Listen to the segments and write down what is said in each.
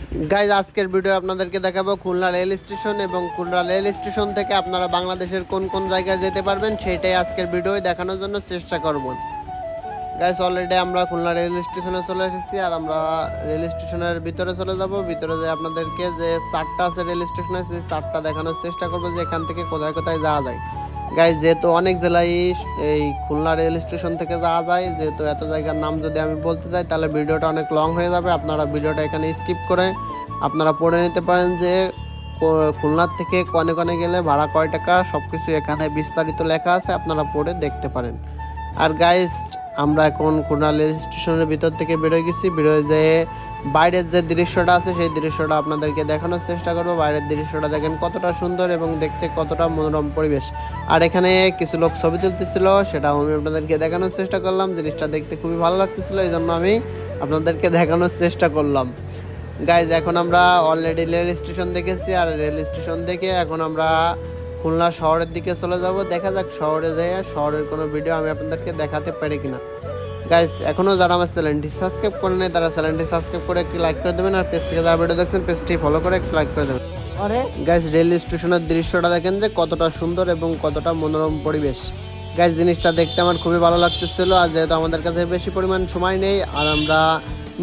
Guys আজকের video আপনাদেরকে দেখাবো খুলনা রেল স্টেশন এবং খুলনা রেল স্টেশন থেকে আপনারা বাংলাদেশের কোন কোন জায়গায় যেতে পারবেন সেটাই আজকের ভিডিও দেখানোর জন্য চেষ্টা করব। গাইজ অলরেডি আমরা খুলনা রেল স্টেশনে চলে এসেছি আর আমরা রেল স্টেশনের ভিতরে চলে যাব। ভিতরে যে আপনাদেরকে যে চারটা আছে রেল স্টেশনে সেই চারটা দেখানোর চেষ্টা করবো যে এখান থেকে কোথায় কোথায় যাওয়া যায়। গাইজ যেহেতু অনেক জেলায় এই খুলনা রেল স্টেশন থেকে যাওয়া যায়, যেহেতু এত জায়গার নাম যদি আমি বলতে যাই তাহলে ভিডিওটা অনেক লং হয়ে যাবে। আপনারা ভিডিওটা এখানে স্কিপ করে আপনারা পড়ে নিতে পারেন যে খুলনার থেকে কনে কনে গেলে ভাড়া কয় টাকা, সব কিছু এখানে বিস্তারিত লেখা আছে, আপনারা পড়ে দেখতে পারেন। আর গাইজ আমরা এখন খুলনা রেল স্টেশনের ভিতর থেকে বেরোয় গেছি। বেরোয় যেয়ে বাইরের যে দৃশ্যটা আছে সেই দৃশ্যটা আপনাদেরকে দেখানোর চেষ্টা করবো। বাইরের দৃশ্যটা দেখেন কতটা সুন্দর এবং দেখতে কতটা মনোরম পরিবেশ। আর এখানে কিছু লোক ছবি তুলতেছিল, সেটাও আমি আপনাদেরকে দেখানোর চেষ্টা করলাম। জিনিসটা দেখতে খুবই ভালো লাগতেছিল, এই জন্য আমি আপনাদেরকে দেখানোর চেষ্টা করলাম। গাইজ এখন আমরা অলরেডি রেল স্টেশন দেখেছি আর রেল স্টেশন দেখে এখন আমরা খুলনা শহরের দিকে চলে যাব। দেখা যাক শহরে যেয়ে শহরের কোনো ভিডিও আমি আপনাদেরকে দেখাতে পারি কিনা। গাইজ এখনও যারা আমার চ্যানেলটি সাবস্ক্রাইব করে নেয় তারা চ্যানেলটি সাবস্ক্রাইব করে একটি লাইক করে দেবেন, আর পেজ থেকে যারা ভিডিও দেখছেন পেজটি ফলো করে একটি লাইক করে দেবেন। গাইজ রেল স্টেশনের দৃশ্যটা দেখেন যে কতটা সুন্দর এবং কতটা মনোরম পরিবেশ। গাইজ জিনিসটা দেখতে আমার খুবই ভালো লাগতেছিল। আর যেহেতু আমাদের কাছে বেশি পরিমাণ সময় নেই আর আমরা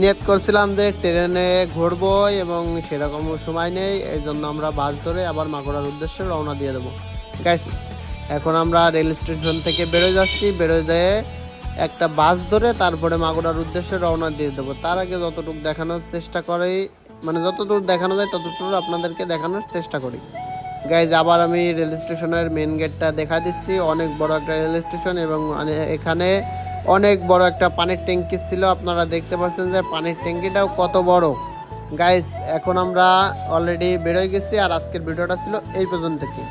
নিয়ত করছিলাম যে ট্রেনে ঘুরবো এবং সেরকম সময় নেই, এই জন্য আমরা বাস ধরে আবার মাগুরার উদ্দেশ্যে রওনা দিয়ে দেবো। গাইজ এখন আমরা রেল স্টেশন থেকে বেরোয় যাচ্ছি, বেরোয় যেয়ে একটা বাস ধরে তারপরে মাগুরার উদ্দেশ্যে রওনা দিয়ে দেবো। তার আগে যতটুকু দেখানোর চেষ্টা করি, মানে যতটুকু দেখানো যায় ততটুকু আপনাদেরকে দেখানোর চেষ্টা করি। গাইজ আবার আমি রেল স্টেশনের মেন গেটটা দেখা দিচ্ছি। অনেক বড় একটা রেল স্টেশন এবং এখানে অনেক বড় একটা পানির ট্যাঙ্কি ছিল। আপনারা দেখতে পাচ্ছেন যে পানির ট্যাঙ্কিটাও কত বড়। গাইজ এখন আমরা অলরেডি বেরোয় গেছি আর আজকের ভিডিওটা ছিল এই পর্যন্ত থেকে।